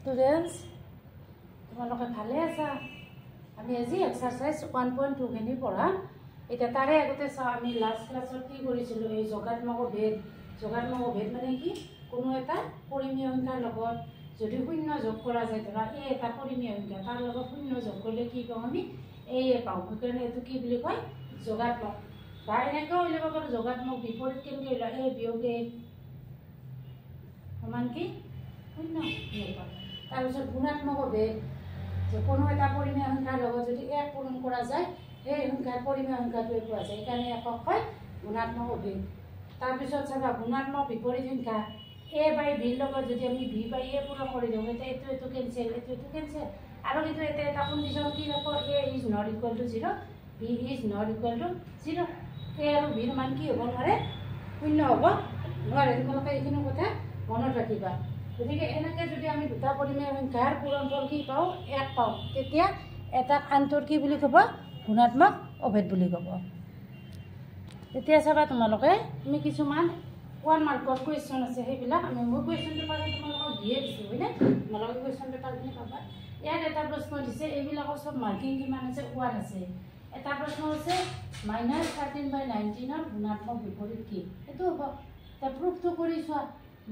Students তোমালোকে ভালে আছা আমি আজি এক্সারসাইজ 1.2 খিনি পড়া এটা তারে আগতে চাও আমি লাস্ট ক্লাসত কি কৰিছিল এই যোগাত্মক ভেদ মানে কি কোনো এটা পৰিমেয় সংখ্যাৰ লগত যদি শূন্য যোগ কৰা যায় ধৰা এই এটা পৰিমেয় সংখ্যা তাৰ লগত শূন্য যোগ কৰিলে কি পাওঁ আমি এই পাওঁ কাৰণ এটো কি বুলি কয় যোগাত্মক বা এনেকৈ উলিয়াব পাৰো যোগাত্মক বিপৰীত কেনেকৈ উলিয়াও a বিয়োগ a সমান কি শূন্য তাৰপিছত গুণাত্মক ভেদ যে কোনো এটা পৰিমেয় সংখ্যাৰ লগত যদি এক পূৰণ কৰা যায় সেই সংখ্যাৰ পৰিমেয় সংখ্যাটোৱে পোৱা যায় সেইকাৰণে একক হয় গুণাত্মক ভেদ তাৰপিছত চাবা গুণাত্মক বিপৰীত সংখ্যা a বাই b লগত যদি আমি b বাই a পূৰণ কৰি দিওঁ তেতিয়া এইটো কেনসেল আৰু কিন্তু এটা কন্ডিশন কি ৰাখো a is not equal to 0 b is not equal to 0 a আৰু b ৰ মান কি হ'ব নোৱাৰে শূন্য হ'ব নোৱাৰে তোমালোকে এইখিনি কথা মনত ৰাখিবা গতিকে এনেকৈ যদি আমি দুটা পৰিমেয় সংখ্যাৰ পূৰণফল কি পাওঁ এক পাওঁ তেতিয়া এটা আনটোৰ কি বুলি ক'ব গুণাত্মক অভেদ বুলি ক'ব তেতিয়া চাবা তোমালোকে আমি কিছুমান 1 মাৰ্কৰ কুৱেশ্যন আছে সেইবিলাক আমি মোৰ কুৱেশ্যন পেপাৰ তোমালোকক দিয়ে দিছোঁ হয়নে তোমালোকে কুৱেশ্যন পেপাৰখিনি পাবা ইয়াত এটা প্ৰশ্ন দিছে এইবিলাকৰ চব মাৰ্কিং কিমান আছে 1 আছে এটা প্ৰশ্ন আছে -13/19 ৰ গুণাত্মক বিপৰীত কি এইটো হ'ব তা প্ৰুফটো কৰি চোৱা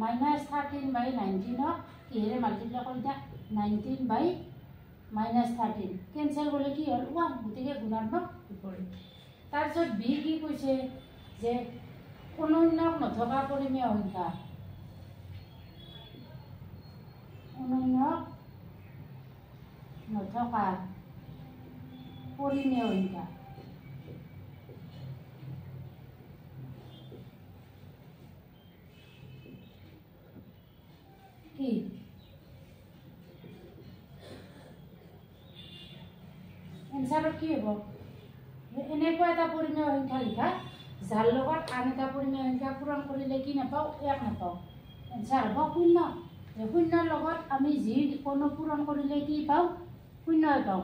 -13/19 কিহেৰে মাল্টিপ্লাই কৰি দিয়া 19/-13 কেনসেল কৰিলে কি হ'ল 1 গতিকে গুণাত্মক বিপৰীত তাৰপিছত বি কি কৈছে যে অনুন্যক নথকা পৰিমেয় সংখ্যা অনুন্যক নথকা পৰিমেয় সংখ্যা কি এনসাৰ কি হ'ব এনেকুৱা এটা পৰিমেয় সংখ্যা লিখা যাৰ লগত আন এটা পৰিমেয় সংখ্যা পূৰণ কৰিলে কি নাপাওঁ এক নাপাওঁ এনসাৰ হ'ব শূন্য শূন্যৰ লগত আমি যি কোনো পূৰণ কৰিলে কি পাওঁ শূন্য পাওঁ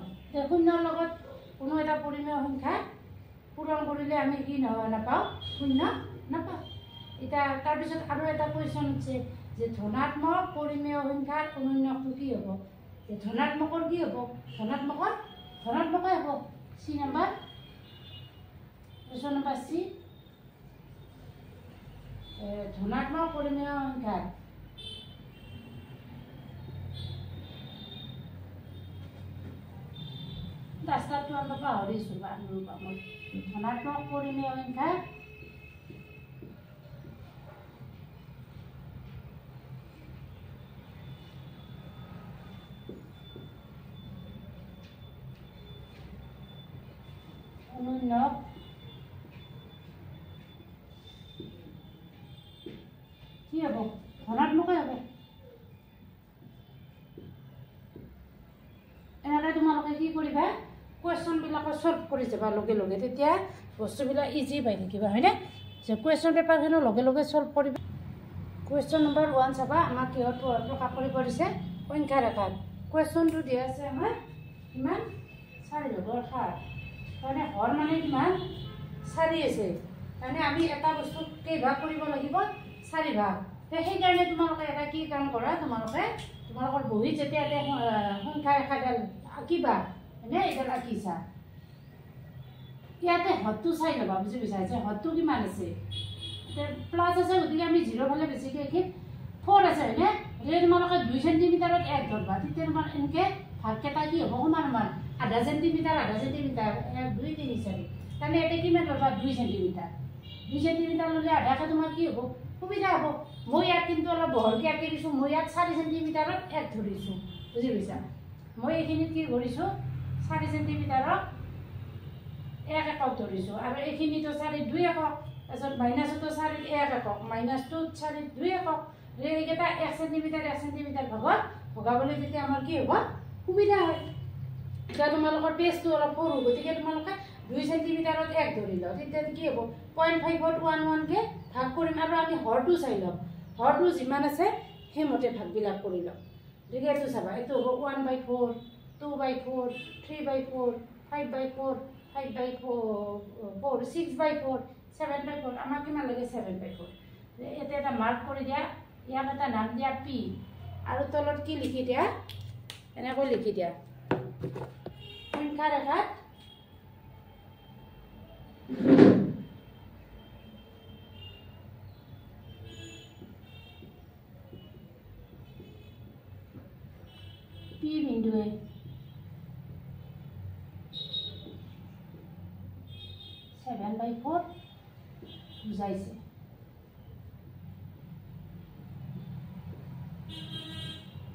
শূন্যৰ লগত কোনো এটা পৰিমেয় সংখ্যা পূৰণ কৰিলে আমি কি নাপাওঁ শূন্য নাপাওঁ এটা তাৰপিছত আৰু এটা কুৱেশ্যন আছে যে ধনাত্মক পৰিমেয় সংখ্যাৰ অনুন্যকটো কি হ'ব যে ধনাত্মকৰ কি হ'ব ধনাত্মকই হ'ব সি নাম্বাৰ কুৱেশ্যন নম্বৰ সি ধনাত্মক পৰিমেয় সংখ্যাৰ ৰাস্তাটো আমৰা পাহৰিছোঁ বা ধনাত্মক পৰিমেয় সংখ্যাৰ অনুন্যক কি হ'ব ধনাত্মকই হ'ব এনেকৈ তোমালোকে কি কৰিবা কুৱেশ্যনবিলাকো সলভ কৰি যাবা লগে লগে তেতিয়া বস্তুবিলাক ইজি পাই থাকিবা হয়নে যে কুৱেশ্যন পেপাৰখনো লগে লগে সলভ কৰিবা কুৱেশ্যন নম্বৰ 1 চাবা আমাক কিহত প্ৰকাশ কৰিব দিছে সংখ্যা ৰেখাত কুৱেশ্যনটো দিয়া আছে আমাৰ কিমান 4/7 মানে হৰ মানে কিমান 4 আছে মানে আমি এটা বস্তু কেইভাগ কৰিব লাগিব 4 ভাগ সেইকাৰণে তোমালোকে এটা কি কাম কৰা তোমালোকৰ বহীত যেতিয়া সংখ্যা ৰেখাডাল আঁকিবা হয়নে এইডাল আঁকিছা ইয়াতে হদটো চাই ল'বা বুজি পাইছা যে হদটো কিমান আছে প্লাছ আছে গতিকে আমি 0 ফালে বেছিকৈ লিখিম 4 আছে হয়নে গতিকে তোমালোকে 2 চেণ্টিমিটাৰত 1 ধৰবা তেতিয়া তোমাৰ এনেকৈ ভাগকেইটা কি হ'ব সমান আধা চেণ্টিমিটাৰ 1 2 3 4 তাৰমানে ইয়াতে কিমান ধৰবা 2 চেণ্টিমিটাৰ ল'লে আধাকে তোমাৰ কি হ'ব সুবিধা হ'ব মই ইয়াত কিন্তু অলপ বহলকৈ আঁকি দিছোঁ মই ইয়াত 4 চেণ্টিমিটাৰত 1 ধৰিছোঁ বুজি পাইছা মই এইখিনিত কি কৰিছোঁ 4 চেণ্টিমিটাৰত 1 একক ধৰিছোঁ আৰু এইখিনিতো 4 2 একক তাৰপিছত মাইনাছতো 4 1 একক মাইনাছটোত 4 2 একক এইকেইটা 1 চেণ্টিমিটাৰ ভগাবলৈ তেতিয়া আমাৰ কি হ'ব সুবিধা হয় এতিয়া তোমালোকৰ পেজটো অলপ সৰু গতিকে তোমালোকে 2 চেণ্টিমিটাৰত 1 ধৰি লওঁ তেতিয়া কি হ'ব 0.5ত 1 কে ভাগ কৰিম আৰু আমি হৰটো চাই ল'ম হৰটো যিমান আছে সেইমতে ভাগবিলাক কৰি ল'ম গতিকে এইটো চাবা এইটো হ'ব 1/4 2/4 3/4 5/4 5/4 6/4 7/4 আমাক কিমান লাগে 7/4 ইয়াতে এটা মাৰ্ক কৰি দিয়া ইয়াক এটা নাম দিয়া পি আৰু তলত কি লিখি দিয়া এনেকৈ লিখি দিয়া সংখ্যা ৰেখাত P বিন্দুৱে 7/4 বুজাইছে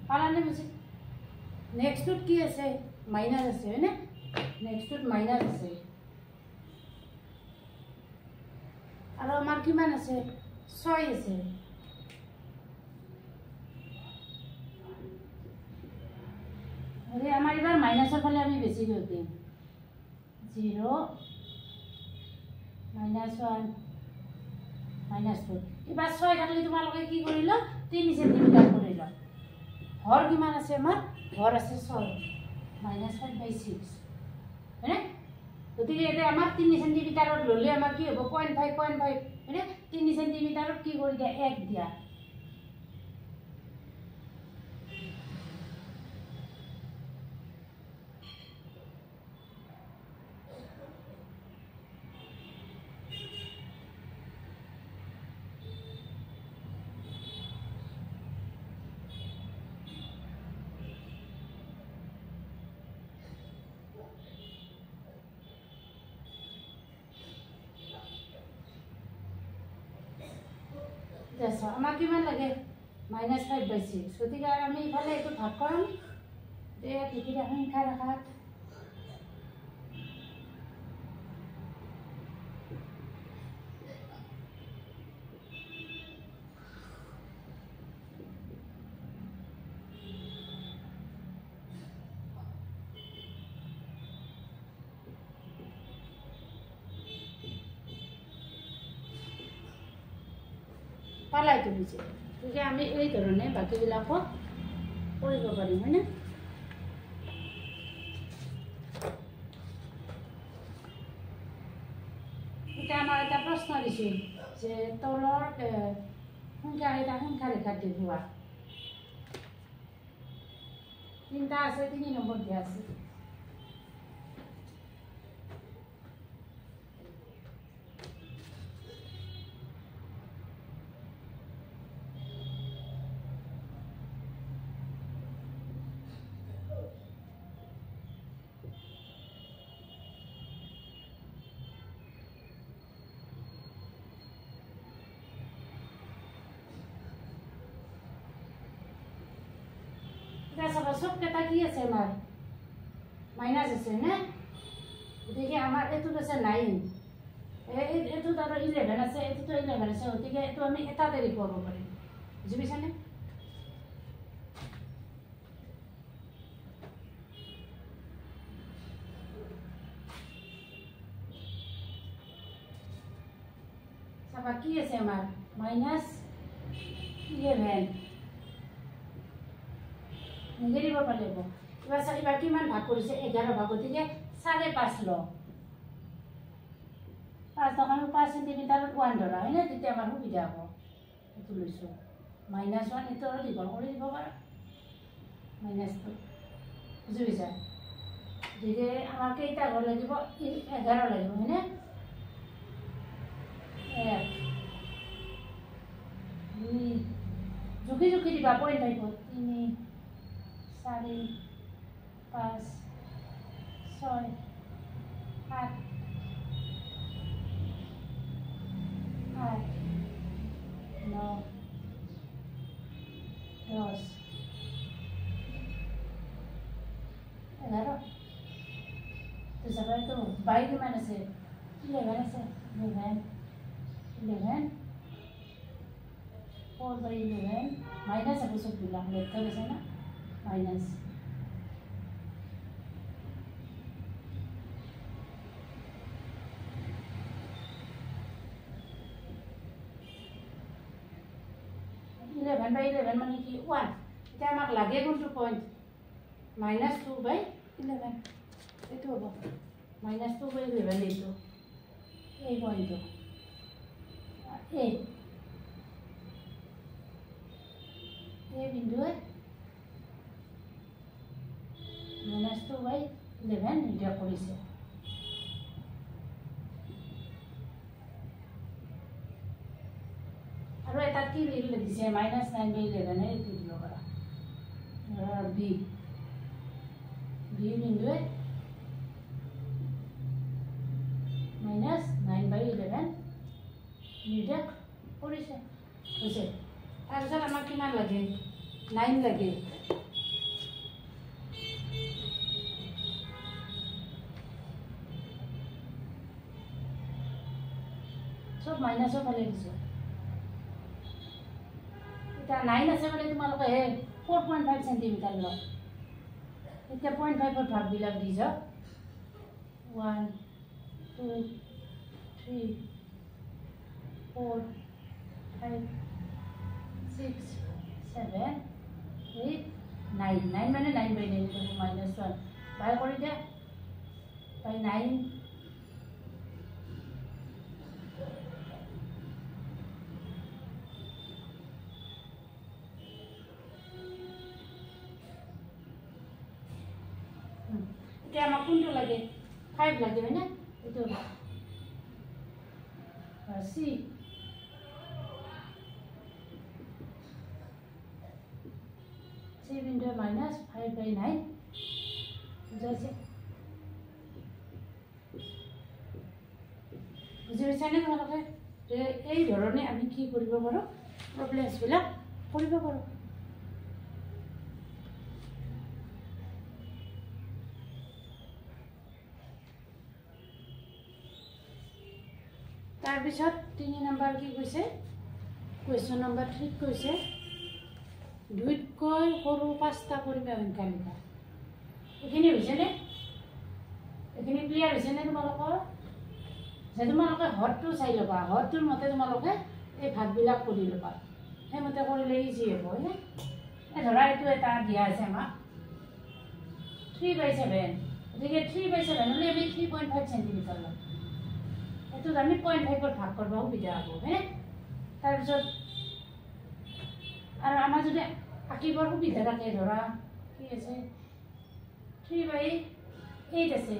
পালানে বুজি নেক্সটত কি আছে মাইনাস আছে হয়নে নেক্সটত মাইনাস আছে আৰু আমাৰ কিমান আছে 6 আছে আমাৰ এবাৰ মাইনাসৰ ফালে আমি বেছি কৰি দিম 0 -1 -2 এবাৰ 6 থাকলে তোমালোকে কি কৰিল 3 সেন্টিমিটাৰ কৰিল হৰ কিমান আছে আমাৰ হৰ আছে 6 -5/6 হয়নে গতিকে এটা আমাৰ 3 সেন্টিমিটাৰত ললে আমাৰ কি হ'ব 0.5 হয়নে 3 সেন্টিমিটাৰত কি কৰি দিয়া 1 দিয়া দেখো আমাক কিমান লাগে -5/6 গতিকে আমি ইফালে এইটো ভাগ কৰিম যে লিখি দিয়া সংখ্যা ৰেখাত পালাই তুলিছে গতিকে আমি এই ধৰণে বাকীবিলাকো কৰিব পাৰিম হয়নে এতিয়া আমাৰ এটা প্ৰশ্ন দিছিল যে তলৰ সংখ্যা ৰেখাত দেখুওৱা তিনিটা আছে 3 নম্বৰ দিয়া আছে সব কেটা কি আছে আমার মাইনাস আছে না গতিকে আমার এটো আছে 9 এটো ধরো 11 আছে এটো তো 11 আছে গতিকে এটো আমি এটাতে লিখব পারি বুঝি পাইছানে সাবা কি আছে আমার -11 নিজে দিব পাৰিব এবাৰ কিমান ভাগ কৰিছে 11 ভাগ গতিকে 5.5 ল 5 সেন্টিমিটাৰত 1 ধৰা হয়নে তেতিয়া আমাৰ সুবিধা হ'ব এইটো লৈছো -1 এটো আৰু দীঘল কৰি দিব পাৰা -2 বুজি পাইছা গতিকে আমাৰ কেইটা ঘৰ লাগিব 11 লাগিব হয়নে 1 2 জুখি দিবা পইণ্ট আহিব 3 4 5 6 7 8 9 10 11 তো সবাই তো বাই কিমান আছে 11 আছে 11 4/11 মাইনাস আছে সব বিলাক লেখা আছে না মাইনাস -11/11 মানে কি 1 এটা আমাক লাগে কোনটো পয়েন্ট -2/11 এটো হ'ব -2/11 এইটো এই পয়েন্টটো এই বিন্দুৱে -2/11 নিৰ্দেশ কৰিছে। আৰু এটাত কি দিছে -9/11 এইটো দিব পাৰা বি বিন্দুৱে -9/11 নিৰ্দেশ কৰিছে হৈছে। তাৰপিছত আমাক কিমান লাগে 9 লাগে। চব মাইনাছৰ ফালে দিছে। এতিয়া 9 আছে মানে তোমালোকে 4.5 সেন্টিমিটাৰ লওক। এতিয়া 0.5ৰ ভাগবিলাক দি যাওক 1 2 3 4 5 6 7 8 9 9 মানে 9/9 -1 বাই কৰি দিয়া বাই 9 এতিয়া আমাক কোনটো লাগে 5 লাগে হয় না এইটো সি বিন্দু -5/9 বুঝাইছে। বুজি পাইছানে তোমালোকে যে এই ধৰণে আমি কি কৰিব পাৰোঁ প্ৰব্লেমছবিলাক কৰিব পাৰোঁ। তাৰপিছত 3 নম্বৰ কি কৈছে কুৱেশ্যন নম্বৰ 3 কৈছে 2তকৈ সৰু 5টা পৰিমেয় সংখ্যা লিখা। এইখিনি হৈছেনে? এইখিনি ক্লিয়াৰ হৈছেনে তোমালোকৰ? যে তোমালোকে হৰটো চাই ল'বা, হৰটোৰ মতে তোমালোকে এই ভাগবিলাক কৰি ল'বা। সেইমতে কৰিলে ইজি হ'ব হয়নে? ধৰা এইটো এটা দিয়া আছে আমাক 3/7 গতিকে 3/7 হ'লে আমি 3.5 সেন্টিমিটাৰ ল'ম। এইটোত আমি 0.5ৰ ভাগ কৰিব সুবিধা হ'ব হয়নে? তাৰপিছত আৰু আমাৰ যদি আঁকিবৰ সুবিধা থাকে ধৰা কি আছে 3/8 আছে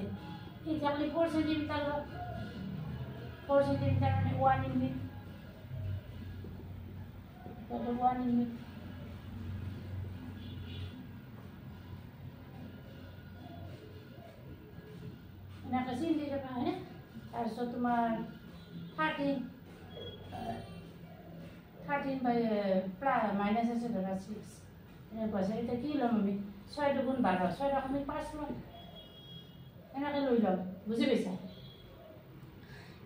এই থাকলে 4 সেন্টিমিটাৰ 4 সেন্টিমিটাৰ মানে 1 ইউনিট 1 ইউনিট এনেকৈ চিন দি থকা হয়নে? তাৰপিছত তোমাৰ 13 মাইনাছ আছে ধৰা 6 এনেকুৱা আছে। এতিয়া কি ল'ম আমি 6 2 12 6 আমি 5 ল'ম এনেকৈ লৈ ল'ম। বুজি পাইছা?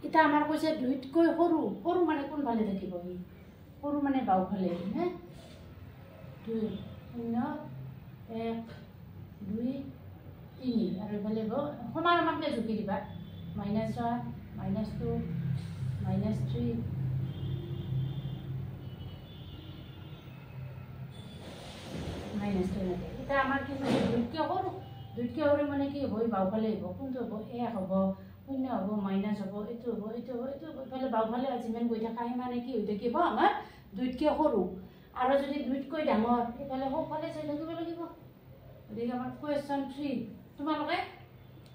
এতিয়া আমাৰ কৈছে 2তকৈ সৰু সৰু মানে কোনফালে থাকিব সি সৰু মানে বাওঁফালে হে 2 0 1 2 3 আৰু এইফালে সমান সমানকৈ জুকি দিবা -1 -2 -3 -10। এতিয়া আমাৰ কি হৈছে 2তকৈ সৰু মানে কি হ'ব বাওঁফালে আহিব। কোনটো হ'ব 1 হ'ব 0 হ'ব মাইনাছ হ'ব এইটো হ'ব এইটো হ'ব এইটো এইফালে বাওঁফালে যিমান গৈ থকা সিমানে কি হৈ থাকিব আমাৰ 2তকৈ সৰু। আৰু যদি 2তকৈ ডাঙৰ এইফালে সোঁফালে চাই থাকিব লাগিব। গতিকে আমাৰ কুৱেশ্যন 3 তোমালোকে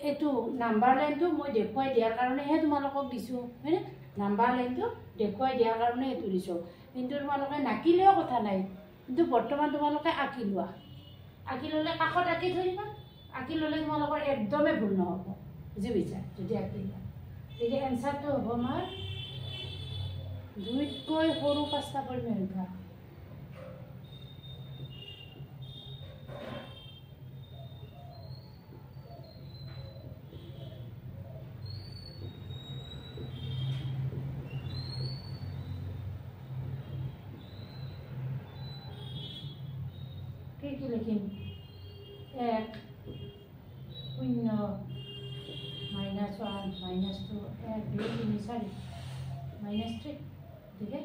এইটো নাম্বাৰ লাইনটো মই দেখুৱাই দিয়াৰ কাৰণেহে তোমালোকক দিছোঁ হয়নে? নাম্বাৰ লাইনটো দেখুৱাই দিয়াৰ কাৰণে এইটো দিছোঁ। কিন্তু তোমালোকে নাকিলেও কথা নাই, কিন্তু বৰ্তমান তোমালোকে আঁকি লোৱা। আঁকি ল'লে কাষত আঁকি থৈ দিবা। আঁকি ল'লে তোমালোকৰ একদমেই ভুল নহ'ব। বুজি পাইছা? যদি আঁকি লোৱা গতিকে এনচাৰটো হ'ব আমাৰ 2তকৈ সৰু 5টা পৰিমেয় সংখ্যা। কি লিখিম 1 0 -1 -2 1 2 3 4 -3 গতিকে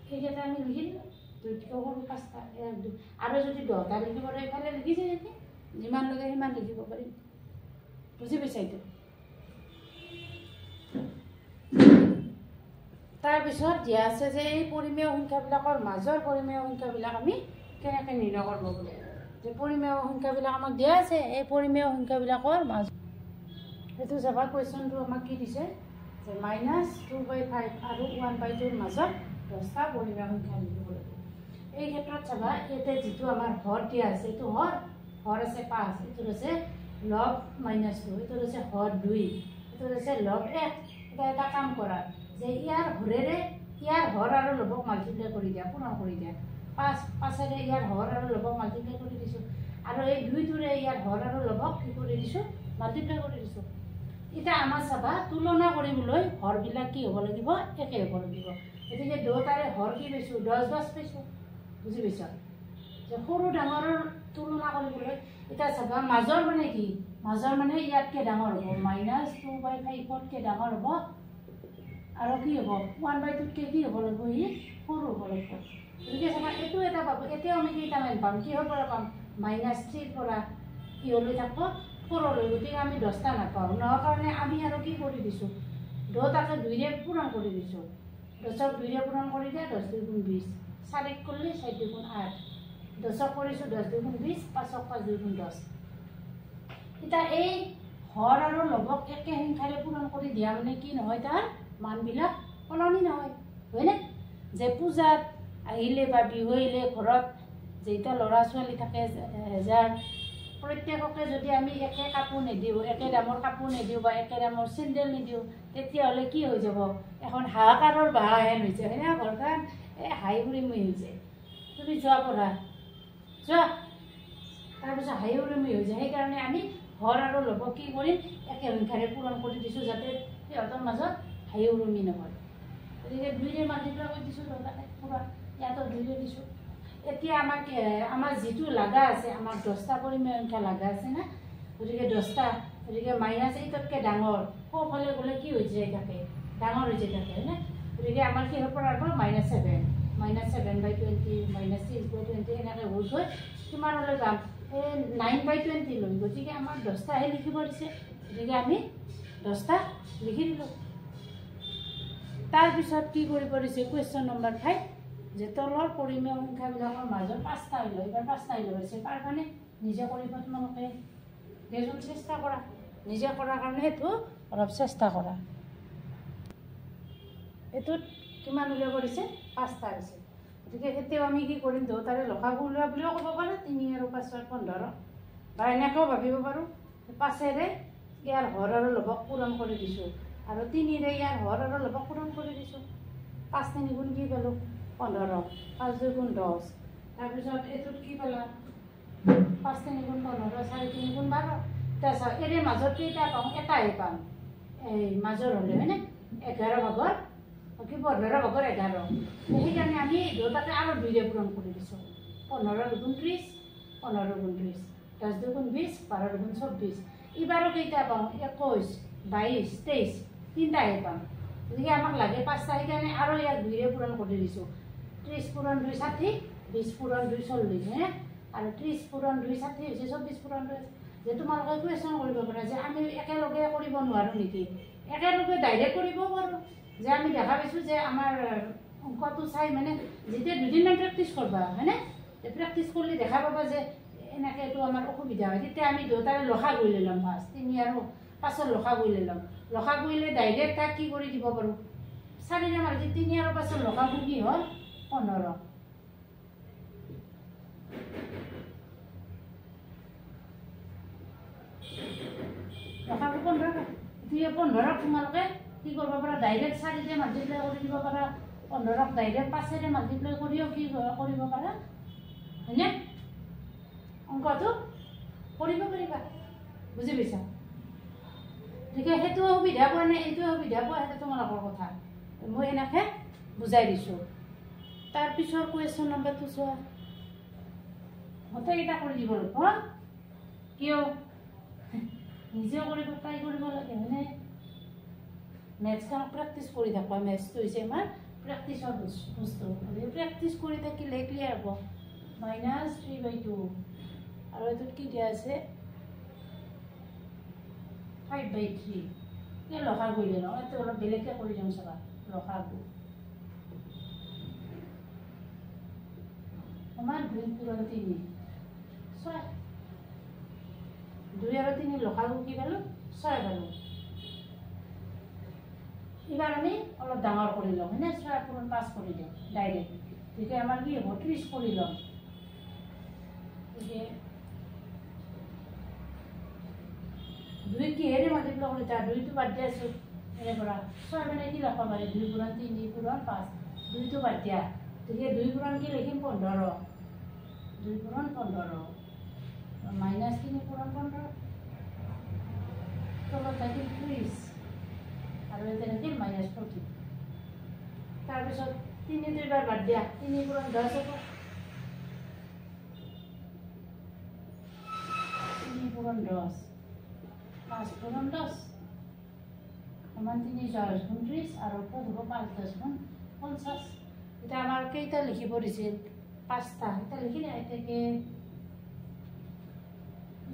সেইকেইটা আমি লিখি দিলোঁ 2তকৈ সৰু 5টা 1 2 আৰু যদি 10টা লিখিব পাৰে এইফালে লিখি যায় নেকি যিমান লাগে সিমান লিখিব পাৰিম। বুজি পাইছা? এইটো তাৰপিছত দিয়া আছে যে এই পৰিমেয় সংখ্যাবিলাকৰ মাজৰ পৰিমেয় সংখ্যাবিলাক আমি কেনেকৈ নিৰ্ণয় কৰিব বোলে। যে পৰিমেয় সংখ্যাবিলাক আমাক দিয়া আছে এই পৰিমেয় সংখ্যাবিলাকৰ মাজ এইটো চাবা কুৱেশ্যনটো আমাক কি দিছে যে -2/5 আৰু 1/2ৰ মাজত 10টা পৰিমেয় সংখ্যা লিখিব লাগে এই ক্ষেত্ৰত চাবা ইয়াতে যিটো আমাৰ হৰ দিয়া আছে এইটো হৰ আছে 5 এইটোৰ আছে লব -2 এইটোৰ আছে হৰ 2 এইটোৰ আছে লব 1 এটা কাম কৰা যে ইয়াৰ হৰেৰে ইয়াৰ হৰ আৰু লবক মাল্টিপ্লাই কৰি দিয়া পূৰণ কৰি দিয়া 5ৰে ইয়াৰ হৰ আৰু লবক মাল্টিপ্লাই কৰি দিছোঁ আৰু এই 2টোৰে ইয়াৰ হৰ আৰু লবক কি কৰি দিছোঁ মাল্টিপ্লাই কৰি দিছোঁ এতিয়া আমাৰ চাবা তুলনা কৰিবলৈ হৰবিলাক কি হ'ব লাগিব একে হ'ব লাগিব গতিকে দুটাৰে হৰ কি পাইছোঁ 10 পাইছোঁ বুজি পাইছা যে সৰু ডাঙৰৰ তুলনা কৰিবলৈ এতিয়া চাবা মাজৰ মানে কি মাজৰ মানে ইয়াতকৈ ডাঙৰ হ'ব -2/5তকৈ ডাঙৰ হ'ব আৰু কি হ'ব 1/2তকৈ কি হ'ব লাগিব ই সৰু হ'ব লাগিব গতিকে চাবা এইটো এটা পাব এতিয়াও আমি কেইটামান পাম কিহৰ পৰা পাম -3ৰ পৰা কিহলৈ থাকিব 4লৈ গতিকে আমি 10টা নাপাওঁ নোহোৱাৰ কাৰণে আমি আৰু কি কৰি দিছোঁ 2টাকে 2ৰে পূৰণ কৰি দিছোঁ 10ক 2ৰে পূৰণ কৰি দিয়া 10 2 গুণ 20 4 কৰিলে 4 2 গুণ 8 10ক কৰিছোঁ 10 2 গুণ 20 5ক 5 2 গুণ 10 এতিয়া এই হৰ আৰু লবক একে সংখ্যাৰে পূৰণ কৰি দিয়া মানে কি নহয় তাৰ মানবিলাক সলনি নহয় হয়নে যে পূজাত আহিলে বা বিহু আহিলে ঘৰত যেইটা ল'ৰা ছোৱালী থাকে হেজাৰ প্ৰত্যেককে যদি আমি একে কাপোৰ নিদিওঁ একে দামৰ কাপোৰ নিদিওঁ বা একে দামৰ চেণ্ডেল নিদিওঁ তেতিয়াহ'লে কি হৈ যাব এখন হাহাকাৰৰ বাহাহেন হৈছে হয়নে ঘৰখন এই হাঁহি উৰিমুই হৈছে তুমি যোৱা পঢ়া যোৱা তাৰপিছত হাঁহি উৰিমুই হৈ যায় সেইকাৰণে আমি হৰ আৰু লবক কি কৰিম একে সংখ্যাৰে পূৰণ কৰি দিছোঁ যাতে সিহঁতৰ মাজত হাঁহি উৰুমি নহয় গতিকে 2ৰে মাল্টিপ্লাই কৰি দিছোঁ দুটাকে পূৰা ইয়াতো 2ৰে দিছোঁ এতিয়া আমাৰ যিটো লগা আছে আমাৰ 10টা পৰিমেয় সংখ্যা লগা আছে না গতিকে 10টা গতিকে -8তকৈ ডাঙৰ সোঁফালে গ'লে কি হৈ যায় থাকে ডাঙৰ হৈ যায় থাকে হয়নে গতিকে আমাৰ কিহৰ পৰা আহিব -7 -7/20 -6/20 এনেকৈ হৈ গৈ কিমানলৈ যাম এই 9/20 লৈ গতিকে আমাৰ 10টাহে লিখিব দিছে গতিকে আমি 10টা লিখি দিলোঁ তাৰপিছত কি কৰিব দিছে কুৱেশ্যন নম্বৰ 5 যে তলৰ পৰিমেয় সংখ্যাবিলাকৰ মাজত 5টা আহিলে এইবাৰ 5টা আহিলে পাৰিছে তাৰ কাৰণে নিজে কৰিব তোমালোকে দেচোন চেষ্টা কৰা নিজে কৰাৰ কাৰণে এইটো অলপ চেষ্টা কৰা এইটোত কিমান উলিয়াব দিছে 5টা হৈছে গতিকে এতিয়াও আমি কি কৰিম দুটাৰে লসাগু উলিওৱা বুলিও ক'ব পাৰোঁ 3 আৰু 5 15 বা এনেকৈও ভাবিব পাৰোঁ 5ৰে ইয়াৰ হৰ আৰু লবক পূৰণ কৰি দিছোঁ আৰু 3ৰে ইয়াৰ হৰ আৰু লবক পূৰণ কৰি দিছোঁ 5 3 গুণ কি পালোঁ 15 5 2 গুণ 10 তাৰপিছত এইটোত কি পালা 5 3 গুণ 15 4 3 গুণ 12 তাৰপিছত এৰে মাজত কেইটা পাম এটাহে পাম এই মাজৰ হ'লে হয়নে 11 ভাগৰ কি 15 ভাগৰ 11 সেইকাৰণে আমি দুটাকে আৰু 2ৰে পূৰণ কৰি দিছোঁ 15 2 গুণ 30 15 গুণ 30 10 2 গুণ 20 12 গুণ 24 এইবাৰো কেইটা পাওঁ 21 22 23 তিনিটাহে পাম গতিকে আমাক লাগে 5টা সেইকাৰণে আৰু ইয়াক 2ৰে পূৰণ কৰি দিছোঁ 30 পূৰণ 2 60 20 পূৰণ 2 40 হে আৰু 30 পূৰণ 2 60 হৈছে 24 পূৰণ 2 যে তোমালোকে কুৱেশ্যন কৰিব পাৰা যে আমি একেলগে কৰিব নোৱাৰোঁ নেকি একেলগে ডাইৰেক্ট কৰিব পাৰোঁ যে আমি দেখা পাইছোঁ যে আমাৰ অংকটো চাই মানে যেতিয়া দুদিনমান প্ৰেক্টিছ কৰবা হয়নে প্ৰেক্টিছ কৰিলে দেখা পাবা যে এনেকৈ এইটো আমাৰ অসুবিধা হয় তেতিয়া আমি দুটাৰে লসাগু লৈ ল'ম ফাৰ্ষ্ট 3 আৰু 5ৰ লসাগু লৈ ল'ম লসাগু লৈ ডাইৰেক্ট তাক কি কৰি দিব পাৰোঁ 4ৰে মাল্টি 3 আৰু 5ৰ লসাগু কি হ'ল 15 লসাগু 15 এতিয়া 15ক তোমালোকে কি কৰিব পাৰা ডাইৰেক্ট 4ৰে মাল্টিপ্লাই কৰি দিব পাৰা 15ক ডাইৰেক্ট 5ৰে মাল্টিপ্লাই কৰিও কি কৰিব পাৰা হয়নে অংকটো কৰিব পাৰিবা বুজি পাইছা গতিকে সেইটো সুবিধা পোৱা নাই এইটো সুবিধা পোৱা সেইটো তোমালোকৰ কথা মই এনেকৈ বুজাই দিছোঁ তাৰপিছৰ কুৱেশ্যন নম্বৰটো চোৱা গোটেইকেইটা কৰি দিব লাগিব কিয় নিজেও কৰিব ট্ৰাই কৰিব লাগে হয়নে মেথছখন প্ৰেক্টিছ কৰি থাকবা মেথছটো হৈছে আমাৰ প্ৰেক্টিছৰ বস্তু প্ৰেক্টিছ কৰি থাকিলে ক্লিয়াৰ হ'ব -3/2 আৰু এইটোত কি দিয়া আছে 5/3 এই লসাগু লৈ লওঁ এইটো অলপ বেলেগকৈ কৰি দিওঁ চাবা লসাগু আমাৰ 2 পূৰণ 3 6 2 আৰু 3 লসাগু কি পালো 6 পালো এবাৰ আমি অলপ ডাঙৰ কৰি লম হয়নে 6 পূৰণ 5 কৰি দিম ডাইৰেক্ট তেতিয়া আমাৰ কি হ'ব 30 কৰি লম গতিকে 2 কিহেৰে মাল্টিপ্লাই কৰি তাৰ 2 টো বাদ দিয়া আছো এনে পৰা 6 মানে কি লিখব পাৰি 2 পূৰণ 3 পূৰণ 5 2 টো বাদ দিয়া তেতিয়া 2 পূৰণ কি লিখিম 15 2 পূৰণ 15 মাইনাস 3 পূৰণ 15 তলত থাকিল 30 আৰু এটা থাকিল মাইনাস 40 তাৰপিছত 3 দুইবাৰ বাদ দিয়া 3 পূৰণ 10 হ'ব 3 পূৰণ 10 5 পূৰণ 10 সমান 3 6 29 আৰু 5 হ'ব 5 10 গুণ 50 এটা আমাৰ কেইটা লিখিব দিছিল 5টা এটা লিখিলে এটাকে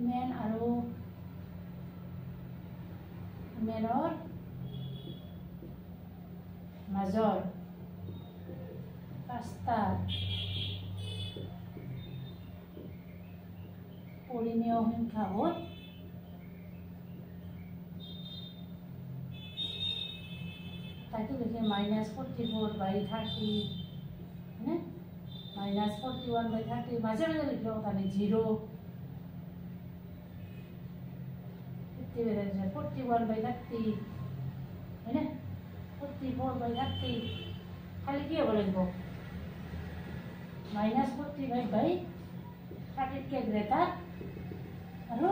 মেন আৰু মেনৰ মাজৰ 5টা পৰিমেয় সংখ্যা হ'ল তাকে লিখে -44/30 হয়নে -41/30 মাজে মাজে লিখিব কাৰণে 0 41/30 হয়নে 44/30 খালি কি হ'ব লাগিব -45/30 কে গ্ৰেটাৰ আৰু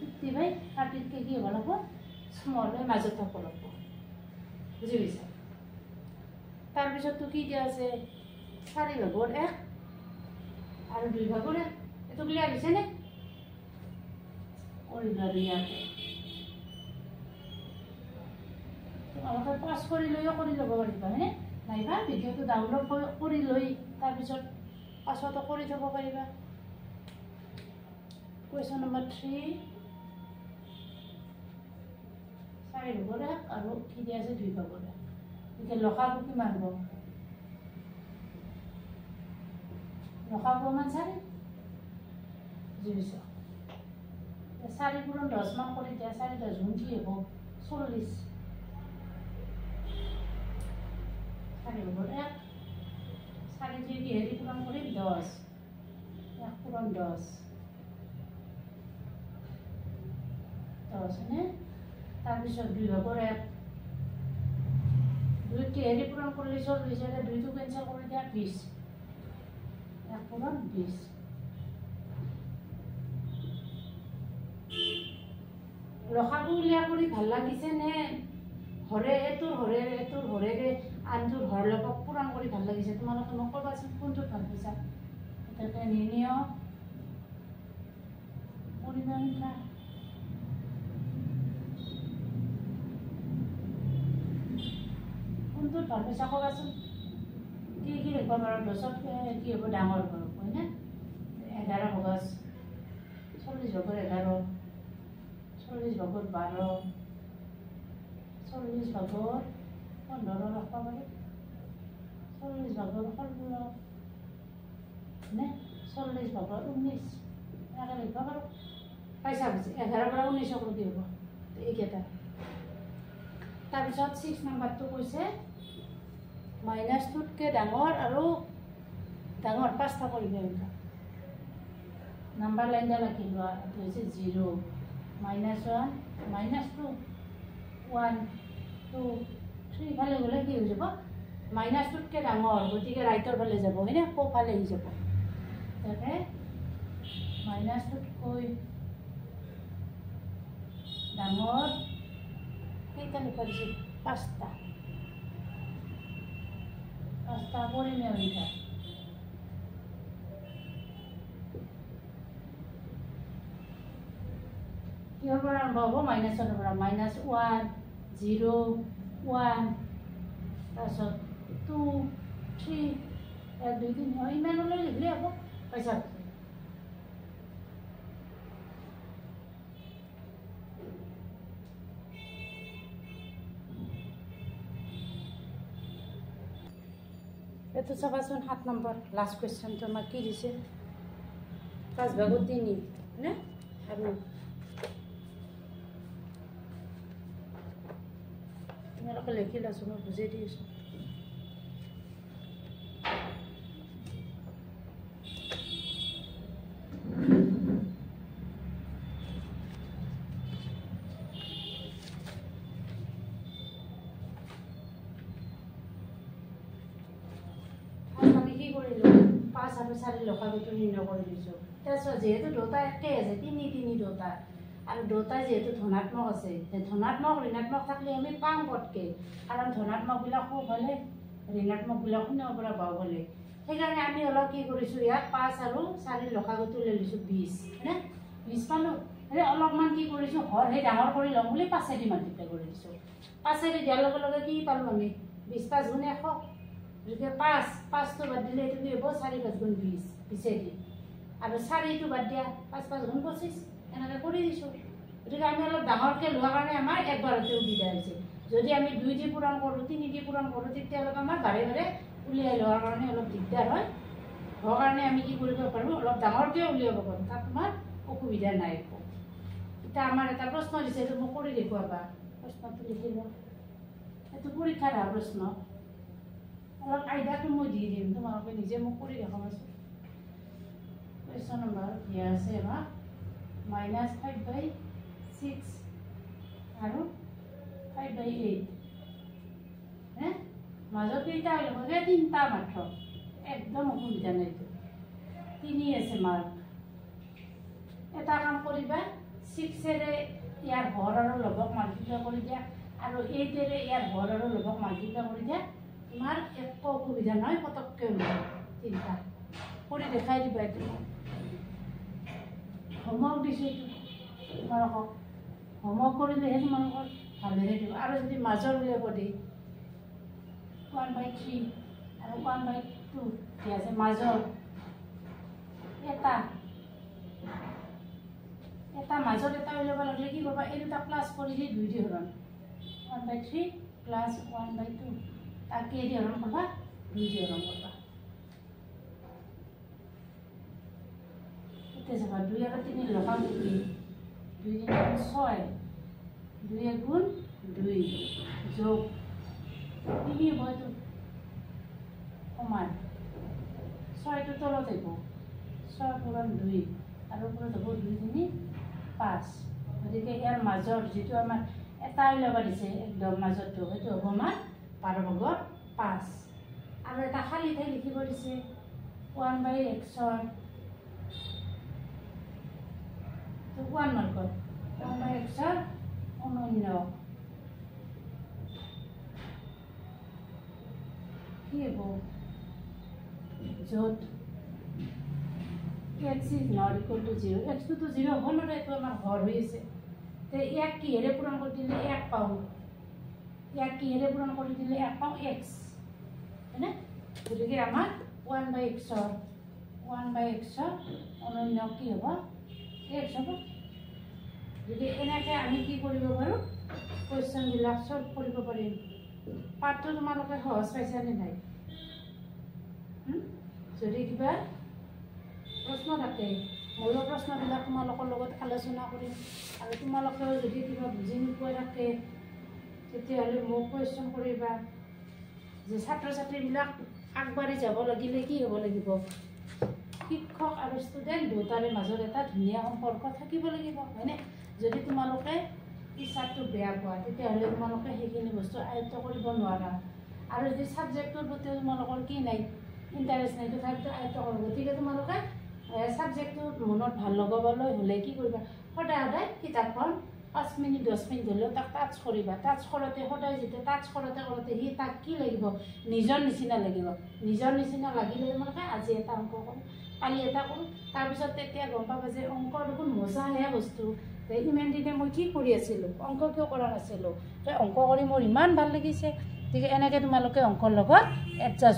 50/30 কে কি হ'ব লাগিব স্মল মাজত হ'ব লাগিব বুঝি পাইছা তাৰপিছত তো কি দিয়া আছে 4 ভাগৰ 1 আৰু 2 ভাগৰ 1 এটো ক্লিয়াৰ হৈছে নে কৰিলো ইয়াতে তোমালোকে পাছ কৰি লৈও কৰি ল'ব পাৰিবা হয়নে নাইবা ভিডিঅ'টো ডাউনলোড কৰি লৈ তাৰপিছত পাছতো কৰি থ'ব পাৰিবা কুৱেশ্যন নম্বৰ 3 4 ভাগৰ 1 আৰু কি দিয়া আছে 2 ভাগৰ 1 এতিয়া লসাগু কিমান হ'ব লসাগু মান 4 বুজিছা 4 পূৰণ 10 মান কৰি দিয়া 4 10 গুণ কি হ'ব 40 4 ভাগৰ 1 4 দিয়ে কি হেৰি পূৰণ কৰিম 10 1 পূৰণ 10 হয়নে তাৰপিছত 2 ভাগৰ 1 2 টি হেৰি পূৰণ কৰিলে 40 এটা 2 টো কেনসেল কৰি দিয়া 20 1 পূৰণ 20 লসাগু উলিয়া কৰি ভাল লাগিছে নে হৰে এটোৰ হৰেৰে আনটোৰ হৰ লগত পূৰণ কৰি ভাল লাগিছে তোমালোকে নকবাচোন কোনটোত ভাল পাইছা এটাকে নিৰ্ণয় পৰিমাণ সংখ্যা কোনটোত ভাল পাইছা কবাচোন কি লিখিব পাৰো 10ত কি হ'ব ডাঙৰ হ'ব হয়নে 11 ভাগৰ 40 ভাগৰ 11 40 ভাগৰ 12 40 ভাগৰ 15 লিখব পাৰি 40 ভাগৰ 16 নে 40 ভাগৰ 19 এনেকৈ লিখিব পাৰোঁ পাইছা বুজি 11 পৰা 19 কৰি দিব এইকেইটা তাৰপিছত 6 নম্বৰটো কৈছে মাইনাছটোতকৈ ডাঙৰ আৰু ডাঙৰ 5টা কৰিবি এনেকুৱা নাম্বাৰ লাইনডাল ৰাখি লোৱা এইটো হৈছে 0 -1 -2 1 2 3 ফালে গ'লে কি হৈ যাব মাইনাছটোতকৈ ডাঙৰ গতিকে ৰাইটৰ ফালে যাব হয়নে সোঁফালে আহি যাব তাকে মাইনাছটোতকৈ ডাঙৰ কেইটা লিখা দিছে 5টা পৰিমেয় সংখ্যা কিহৰ পৰা আৰম্ভ হ'ব মাইনাছৰ পৰা -1 0 1 তাৰপিছত 2 3 1 2 3 ইমানলৈ লিখিলে হ'ব পাইছা এইটো চাবাচোন 7 নম্বৰ লাষ্ট কুৱেশ্যনটো আমাক কি দিছে 5/3 না আৰু তোমালোকে লিখি লৈছো মই বুজি দিছোঁ আৰু 4 লসাগুটো নিৰ্ণয় কৰি দিছোঁ তাৰপিছত যেহেতু দুটা একে আছে 3 দুটা আৰু দুটা যেহেতু ধনাত্মক আছে ধনাত্মক ঋণাত্মক থাকিলে আমি পাওঁ পটকে কাৰণ ধনাত্মকবিলাক খুব হ'লে ঋণাত্মকবিলাক শূন্যৰ পৰা বাও হ'লে সেইকাৰণে আমি অলপ কি কৰিছোঁ ইয়াত 5 আৰু 4 লসাগুটো লৈ লৈছোঁ 20 হয়নে 20 পালোঁ অলপমান কি কৰিছোঁ হৰ সেই ডাঙৰ কৰি ল'ম বুলি 5 দি মাল্টিপ্লাই কৰি দিছোঁ 5 দিয়াৰ লগে লগে কি পালোঁ আমি 20 5 গুণ 100 গতিকে 5 তো বাদ দিলে এইটো কি হ'ব 4 5 গুণ 20 20 দি আৰু 4 টো বাদ দিয়া 5 5 গুণ 25 এনেকৈ কৰি দিছোঁ গতিকে আমি অলপ ডাঙৰকৈ লোৱাৰ কাৰণে আমাৰ একবাৰতে সুবিধা হৈছে যদি আমি 2 দি পূৰণ কৰোঁ 3 দি পূৰণ কৰোঁ তেতিয়াহ'লে আমাৰ বাৰে বাৰে উলিয়াই লোৱাৰ কাৰণে অলপ দিগদাৰ হয় হোৱাৰ কাৰণে আমি কি কৰিব পাৰোঁ অলপ ডাঙৰকৈ উলিয়াব পাৰোঁ তাত তোমাৰ অসুবিধা নাই একো এতিয়া আমাৰ এটা প্ৰশ্ন দিছে এইটো মোক কৰি দেখুৱাবা প্ৰশ্নটো লিখি লোৱা এইটো পৰীক্ষাৰ প্ৰশ্ন অলপ আইডিয়াটো মই দি দিম তোমালোকে নিজে মোক কৰি দেখাবাচোন কুৱেশ্যন নম্বৰ দিয়া আছে আমাৰ -5/6 আৰু 5/8 হে মাজত কেইটা হ'লে 3টা মাত্ৰ একদম অসুবিধা নাই 3 আছে মাৰ্ক এটা কাম কৰিবা 6 ইয়াৰ হৰ আৰু লবক মাল্টিপ্লাই কৰি দিয়া আৰু 8 ইয়াৰ হৰ আৰু লবক মাল্টিপ্লাই কৰি দিয়া তোমাৰ একো অসুবিধা নহয় পটককৈ ওলাব 3টা কৰি দেখাই দিবা এইটো হোমৱৰ্ক দিছোঁ এইটো তোমালোকক হোমৱৰ্ক কৰিলেহে তোমালোকৰ ভালেৰে দিব আৰু যদি মাজৰ উলিয়াব দিয়ে 1/3 আৰু 1/2 ঠিক আছে মাজৰ এটা মাজত এটা উলিয়াব লাগিলে কি কৰিবা এই দুটা প্লাছ কৰিলে 2 দি হৰণ 1/3 প্লাছ 1/2 তাকে এই হৰণ কৰবা 2 দি হৰণ কৰবা এতিয়া চাবা 2 আৰু 3 লসাগু 2 3 6 2 গুণ 2 যোগ 3 হয়তো সমান 6 টো তলত আহিব 6 পূৰণ 2 আৰু ওপৰত হ'ব 2 3 5 গতিকে ইয়াৰ মাজৰ যিটো আমাৰ এটা উলিয়াব দিছে একদম মাজৰটো সেইটো হ'ব আমাৰ 12/5 আৰু এটা খালী ঠাই লিখিব দিছে 1/x 1 মাৰ্কত 1/x অনন্য কি হ'ব য'ত x is not equal to 0 x to 0 হ'ব ন এইটো আমাৰ হৰ হৈ আছে তে ইয়াক কিহেৰে পূৰণ কৰি দিলে 1 পাওঁ ইয়াক কিহেৰে পূৰণ কৰি দিলে 1 পাওঁ x হয়নে গতিকে আমাৰ 1/x অনন্য কি হ'ব x হ'ব যদি এনেকৈ আমি কি কৰিব পাৰোঁ কুৱেশ্যনবিলাক সলভ কৰিব পাৰিম পাঠটো তোমালোকে সহজ পাইছানে নাই যদি কিবা প্ৰশ্ন থাকে ময়ো প্ৰশ্নবিলাক তোমালোকৰ লগত আলোচনা কৰিম আৰু তোমালোকেও যদি কিবা বুজি নোপোৱা থাকে তেতিয়াহ'লে মোক কুৱেশ্যন কৰিবা যে ছাত্ৰ ছাত্ৰীবিলাক আগবাঢ়ি যাব লাগিলে কি হ'ব লাগিব শিক্ষক আৰু ষ্টুডেণ্ট দুটাৰে মাজত এটা ধুনীয়া সম্পৰ্ক থাকিব লাগিব হয়নে যদি তোমালোকে টিচাৰটো বেয়া পোৱা তেতিয়াহ'লে তোমালোকে সেইখিনি বস্তু আয়ত্ব কৰিব নোৱাৰা আৰু যদি ছাবজেক্টটোৰ প্ৰতি তোমালোকৰ কি নাই ইণ্টাৰেষ্ট নাই তথাপিতো আয়ত্ত কৰিব গতিকে তোমালোকে ছাবজেক্টটো মনত ভাল লগাবলৈ হ'লে কি কৰিবা সদায় কিতাপখন 5 মিনিট 10 মিনিট হ'লেও তাক টাচ কৰিবা টাচ কৰোঁতে সদায় যেতিয়া টাচ কৰোঁতে সি তাক কি লাগিব নিজৰ নিচিনা লাগিব নিজৰ নিচিনা লাগিলে তোমালোকে আজি এটা অংক কৰোঁ কালি এটা কৰোঁ তাৰপিছত তেতিয়া গম পাবা যে অংকৰ দেখোন মজাহে বস্তু ইমান দিনে মই কি কৰি আছিলোঁ অংক কিয় কৰা নাছিলোঁ অংক কৰি মোৰ ইমান ভাল লাগিছে গতিকে এনেকৈ তোমালোকে অংকৰ লগত এডজাষ্ট